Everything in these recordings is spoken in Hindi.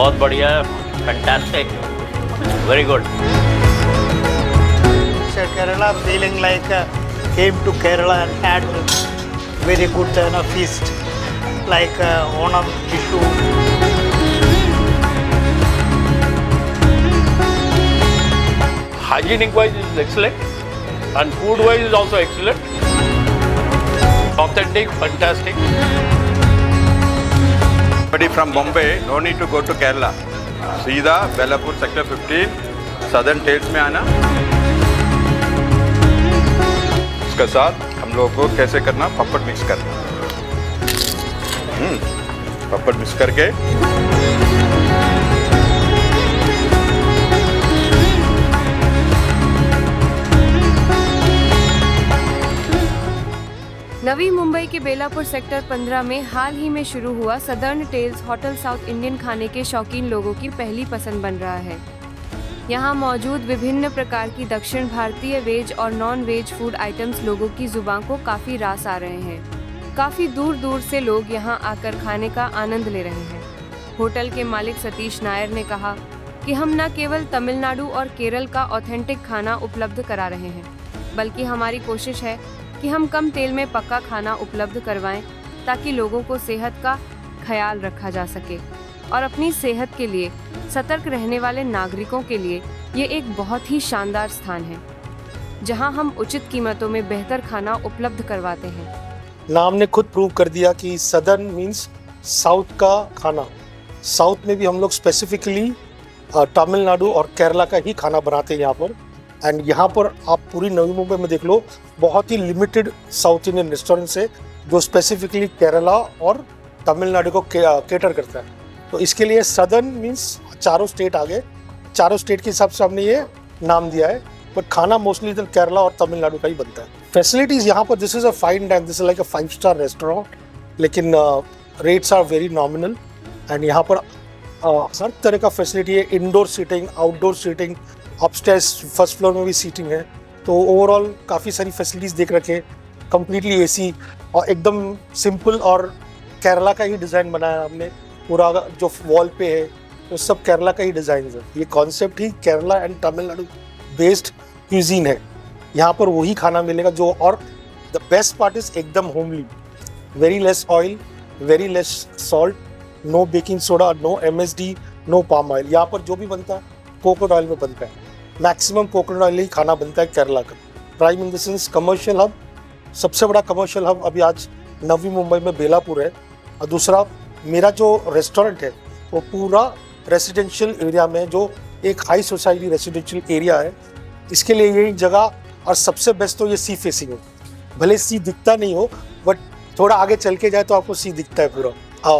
बहुत बढ़िया, fantastic, very good. Kerala feeling like came to Kerala and had very good feast like Onam, Vishu. Hygienic wise is excellent and food wise is also excellent. Authentic, fantastic. Somebody from Bombay, no need to go to Kerala. सीधा बेलापुर सेक्टर 15 सदर्न टेल्स में आना। इसके साथ हम लोगों को कैसे करना, पपड़ मिक्स करना। पपड़ मिक्स करके नवी मुंबई के बेलापुर सेक्टर 15 में हाल ही में शुरू हुआ Southern Tales hotel South Indian खाने के शौकीन लोगों की पहली पसंद बन रहा है। यहाँ मौजूद विभिन्न प्रकार की दक्षिण भारतीय वेज और नॉन वेज फूड आइटम्स लोगों की जुबान को काफी रास आ रहे हैं। काफी दूर दूर से लोग यहाँ आकर खाने का आनंद ले रहे हैं। होटल के मालिक सतीश नायर ने कहा कि हम न केवल तमिलनाडु और केरल का ऑथेंटिक खाना उपलब्ध करा रहे हैं, बल्कि हमारी कोशिश है कि हम कम तेल में पक्का खाना उपलब्ध करवाएं ताकि लोगों को सेहत का ख्याल रखा जा सके और अपनी सेहत के लिए सतर्क रहने वाले नागरिकों के लिए ये एक बहुत ही शानदार स्थान है जहां हम उचित कीमतों में बेहतर खाना उपलब्ध करवाते हैं। नाम ने खुद प्रूव कर दिया कि सदर्न मीन्स साउथ का खाना। साउथ में भी हम लोग स्पेसिफिकली तमिलनाडु और केरला का ही खाना बनाते हैं यहाँ पर। एंड यहाँ पर आप पूरी नवी मुंबई में देख लो, बहुत ही लिमिटेड साउथ इंडियन रेस्टोरेंट्स है जो स्पेसिफिकली केरला और तमिलनाडु को केटर करता है। तो इसके लिए सदर्न मीन्स चारों स्टेट आ गए, चारों स्टेट के हिसाब से हमने ये नाम दिया है। बट खाना मोस्टली इधर केरला और तमिलनाडु का ही बनता है। फैसिलिटीज़ यहाँ पर, this is a fine dine, this is like a five star restaurant, लेकिन rates are very nominal. And यहाँ पर हर तरह का फैसिलिटी है, indoor seating, outdoor seating, upstairs first floor में भी सीटिंग है। तो ओवरऑल काफ़ी सारी फैसिलिटीज़ देख रखे, कम्प्लीटली एसी और एकदम सिंपल। और केरला का ही डिज़ाइन बनाया है हमने, पूरा जो वॉल पे है वो सब केरला का ही डिज़ाइन है। ये कॉन्सेप्ट ही Kerala and Tamil Nadu based cuisine है। यहाँ पर वही खाना मिलेगा जो, और द बेस्ट पार्ट इज एकदम homely, very less oil, very less salt, no baking soda, no MSG, no palm oil. यहाँ पर जो भी बनता है कोकोनट ऑयल में बनता है, मैक्सिमम कोकोनट ऑयल ही खाना बनता है केरला का। Prime in the sense commercial hub, सबसे बड़ा कमर्शियल हब अभी आज नवी मुंबई में बेलापुर है। और दूसरा मेरा जो रेस्टोरेंट है वो पूरा रेसिडेंशियल एरिया में, जो एक हाई सोसाइटी रेसिडेंशियल एरिया है, इसके लिए यही जगह। और सबसे बेस्ट तो ये सी फेसिंग है, भले सी दिखता नहीं हो बट थोड़ा आगे चल के जाए तो आपको सी दिखता है पूरा।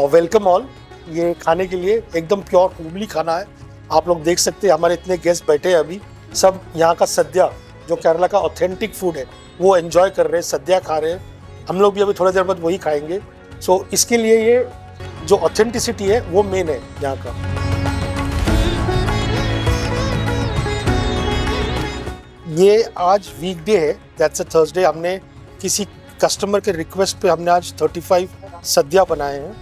वेलकम ऑल, ये खाने के लिए एकदम प्योर होमली खाना है। आप लोग देख सकते हैं हमारे इतने गेस्ट बैठे हैं अभी, सब यहाँ का सद्या जो केरला का ऑथेंटिक फूड है वो एंजॉय कर रहे हैं, सद्या खा रहे हैं। हम लोग भी अभी थोड़ी देर बाद वही खाएंगे। सो इसके लिए ये जो ऑथेंटिसिटी है वो मेन है यहाँ का। ये आज वीकडे है, दैट्स अ थर्सडे। हमने किसी कस्टमर के रिक्वेस्ट पे हमने आज 35 सद्या बनाए हैं,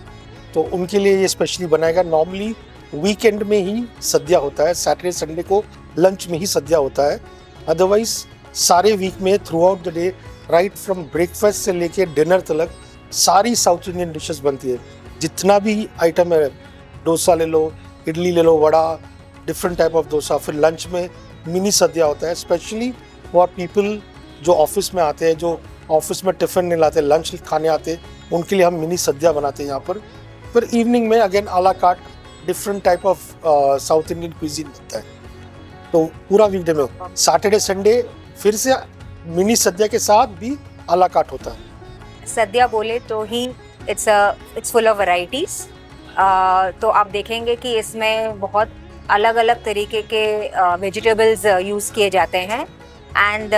तो उनके लिए ये स्पेशली बनाएगा। नॉर्मली वीकेंड में ही सद्या होता है, सैटरडे संडे को लंच में ही सद्या होता है। अदरवाइज सारे वीक में through out the day, right from breakfast से लेके डिनर तक सारी साउथ इंडियन डिशेस बनती है। जितना भी आइटम है, डोसा ले लो, इडली ले लो, vada, different type of dosa. फिर लंच में मिनी सद्या होता है, स्पेशली फॉर पीपल जो ऑफिस में आते हैं, जो ऑफिस में टिफ़िन नहीं लाते, लंच खाने आते हैं, उनके लिए हम मिनी सद्या बनाते हैं यहाँ पर। फिर इवनिंग में अगेन आला cart different type of south Indian cuisine बनता है। तो पूरा वीकडे में सैटरडे संडे फिर से मिनी सद्या के साथ भी आला कार्ट होता है। सद्या बोले तो ही इट्स फुल ऑफ वैरायटीज। तो आप देखेंगे कि इसमें बहुत अलग अलग तरीके के वेजिटेबल्स यूज़ किए जाते हैं। एंड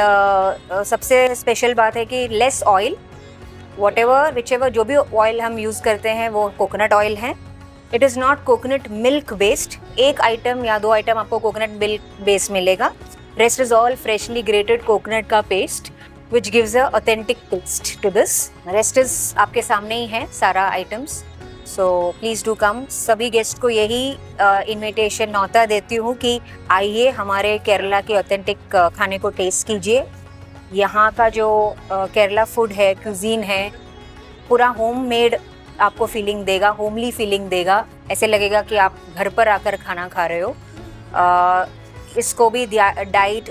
सबसे स्पेशल बात है कि लेस ऑयल, विचेवर जो भी ऑयल हम यूज़ करते हैं वो कोकोनट ऑयल है। It is not coconut milk based. एक आइटम या 2 आइटम आपको कोकोनट मिल्क बेस्ड मिलेगा, rest is all freshly grated coconut का paste which gives a authentic taste to this. Rest is आपके सामने ही है सारा items. So please do come. सभी गेस्ट को यही इनविटेशन न्योता देती हूँ कि आइए हमारे केरला के ऑथेंटिक खाने को टेस्ट कीजिए। यहाँ का जो केरला फूड है, क्यूजीन है, पूरा होम मेड आपको फीलिंग देगा, होमली फीलिंग देगा। ऐसे लगेगा कि आप घर पर आकर खाना खा रहे हो। इसको भी डाइट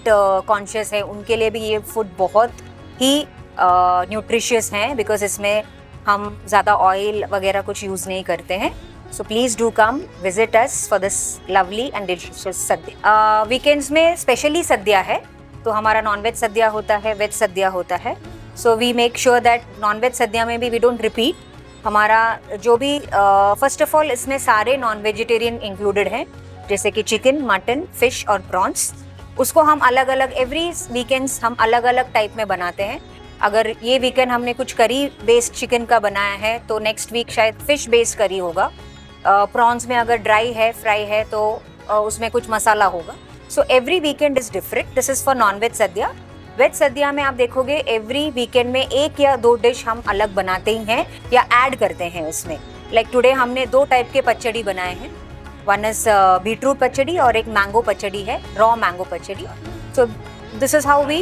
कॉन्शियस है उनके लिए भी ये फूड बहुत ही न्यूट्रिशियस हैं, बिकॉज इसमें हम ज़्यादा ऑयल वगैरह कुछ यूज़ नहीं करते हैं। So please do come visit us for this lovely and delicious सद्या। वीकेंड्स में स्पेशली सद्या है, तो हमारा नॉनवेज सद्या होता है, वेज सद्या होता है। So we make sure that non veg sadya में भी वी डोंट रिपीट। हमारा जो भी फर्स्ट ऑफ ऑल इसमें सारे नॉन वेजिटेरियन इंक्लूडेड हैं, जैसे कि चिकन, मटन, फिश और प्रॉन्स। उसको हम अलग अलग एवरी वीकेंड्स हम अलग अलग टाइप में बनाते हैं। अगर ये वीकेंड हमने कुछ करी बेस्ड चिकन का बनाया है तो नेक्स्ट वीक शायद फिश बेस्ड करी होगा। प्रॉन्स में अगर ड्राई है, फ्राई है तो उसमें कुछ मसाला होगा। So every weekend is different. This is for non veg sadya. Veg sadya में आप देखोगे एवरी वीकेंड में 1 या 2 डिश हम अलग बनाते ही हैं या ऐड करते हैं इसमें। लाइक टुडे हमने 2 टाइप के पचड़ी बनाए हैं। वन इज बीटरूट पचड़ी और एक मैंगो पचड़ी है, raw mango pachadi. So this is how we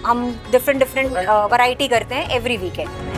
हम डिफरेंट वैरायटी करते हैं एवरी वीकेंड।